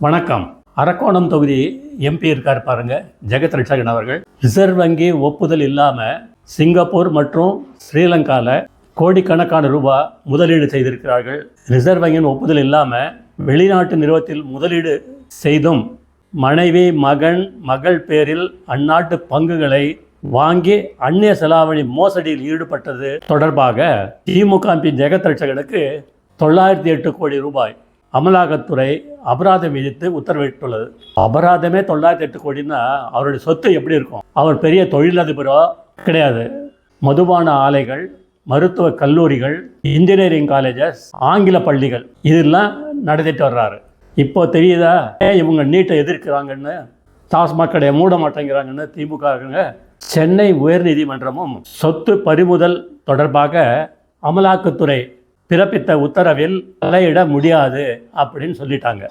வணக்கம். அரக்கோணம் தொகுதி எம்பி இருக்கார் பாருங்க, ஜெகத் ரட்சகன் அவர்கள். ரிசர்வ் வங்கி ஒப்புதல் இல்லாமல் சிங்கப்பூர் மற்றும் ஸ்ரீலங்காவில் கோடிக்கணக்கான ரூபாய் முதலீடு செய்திருக்கிறார்கள். ரிசர்வ் வங்கியின் ஒப்புதல் இல்லாமல் வெளிநாட்டு நிறுவனத்தில் முதலீடு செய்தும் மனைவி மகள் பேரில் அந்நாட்டு பங்குகளை வாங்கி அந்நிய செலாவணி மோசடியில் ஈடுபட்டது தொடர்பாக திமுக எம்பி ஜெகத் ரட்சகனுக்கு 908 கோடி ரூபாய் அமலாக்கத்துறை அபராதம் விதித்து உத்தரவிட்டுள்ளது. அபராதமே 908 கோடின்னா அவருடைய சொத்து எப்படி இருக்கும்? அவர் பெரிய தொழிலதிபரோ கிடையாது. மதுபான ஆலைகள், மருத்துவ கல்லூரிகள், இன்ஜினியரிங் காலேஜஸ், ஆங்கில பள்ளிகள் இதெல்லாம் நடத்திட்டு வர்றாரு. இப்போ தெரியுதா இவங்க நீட்டை எதிர்க்கிறாங்கன்னு, டாஸ்மாக் கடையை மூட மாட்டேங்கிறாங்கன்னு திமுக. சென்னை உயர்நீதிமன்றமும் சொத்து பறிமுதல் தொடர்பாக அமலாக்கத்துறை பிறப்பித்த உத்தரவில் தலையிட முடியாது அப்படின்னு சொல்லிட்டாங்க.